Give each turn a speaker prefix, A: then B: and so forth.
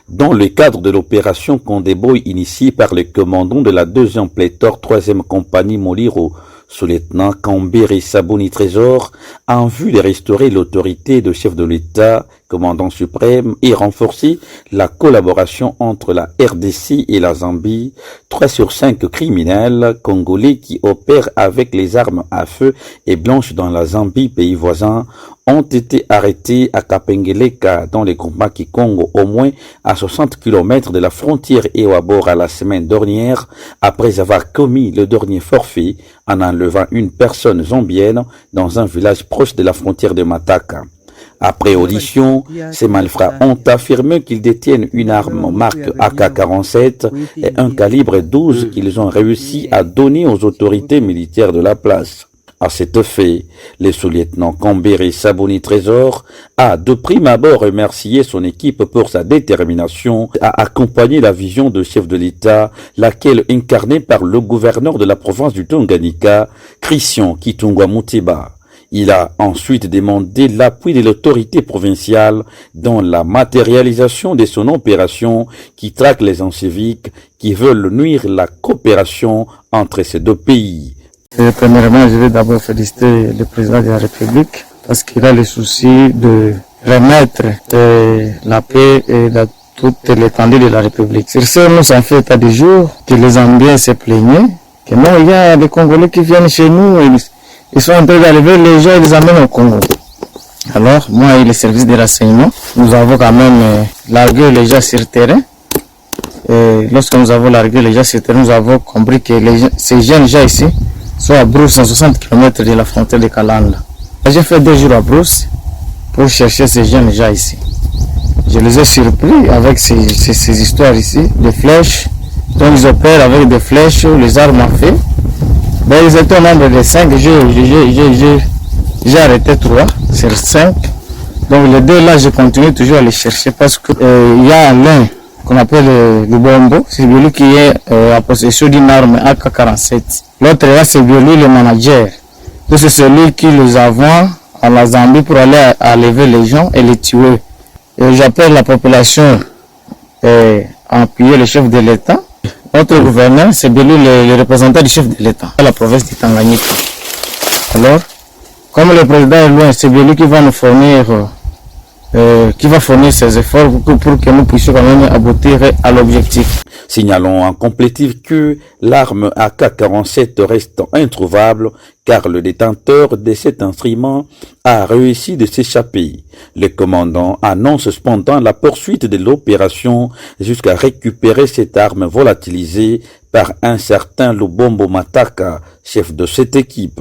A: Dans le cadre de l'opération Condeboy initiée par le commandant de la 2e pléthore 3e compagnie Moliro, sous-lieutenant Kambere Sabuni Trésor, en vue de restaurer l'autorité de chef de l'État, commandant suprême, et renforcer la collaboration entre la RDC et la Zambie, 3 sur 5 criminels congolais qui opèrent avec les armes à feu et blanches dans la Zambie, pays voisin, ont été arrêtés à Kapengeleka dans les combats Kikongo, au moins à 60 km de la frontière Ewabora la semaine dernière, après avoir commis le dernier forfait en enlevant une personne zambienne dans un village proche de la frontière de Mataka. Après audition, ces malfrats ont affirmé qu'ils détiennent une arme marque AK-47 et un calibre 12 qu'ils ont réussi à donner aux autorités militaires de la place. À cet effet, le sous-lieutenant Kambere Sabuni Trésor a de prime abord remercié son équipe pour sa détermination à accompagner la vision de chef de l'État, laquelle incarnée par le gouverneur de la province du Tanganyika, Christian Kitungwa Mutiba. Il a ensuite demandé l'appui de l'autorité provinciale dans la matérialisation de son opération qui traque les inciviques qui veulent nuire la coopération entre ces deux pays.
B: Premièrement, je vais d'abord féliciter le président de la République parce qu'il a le souci de remettre la paix et toute l'étendue de la République. Sur ce, nous avons fait état du jour que les Zambiens se plaignaient, que non, il y a des Congolais qui viennent chez nous et ils sont en train d'enlever les gens et les amener au Congo. Alors, moi et les services de renseignement, nous avons quand même largué les gens sur le terrain. Et lorsque nous avons largué les gens sur le terrain, nous avons compris que ces jeunes gens ici sont à Brousse, 160 km de la frontière de Kalanda. J'ai fait 2 jours à Brousse pour chercher ces jeunes gens ici. Je les ai surpris avec ces histoires ici, des flèches. Donc ils opèrent avec des flèches, les armes à feu. Ben, ils étaient au nombre de 5, j'ai arrêté 3 sur 5. Donc les 2 là, je continue toujours à les chercher parce que il y a l'un qu'on appelle le Bombo, c'est lui qui est en possession d'une arme AK-47. L'autre là, c'est lui le manager. Donc c'est celui qui les avons à la Zambie pour aller enlever les gens et les tuer. Et j'appelle la population à appuyer le chef de l'État. Notre gouverneur, c'est lui le représentant du chef de l'État à la province du Tanganyika. Alors, comme le président est loin, c'est lui qui va nous fournir ses efforts pour que nous puissions quand même aboutir à l'objectif.
A: Signalons en complétif que l'arme AK-47 reste introuvable car le détenteur de cet instrument a réussi de s'échapper. Le commandant annonce cependant la poursuite de l'opération jusqu'à récupérer cette arme volatilisée par un certain Lubombo Mataka, chef de cette équipe.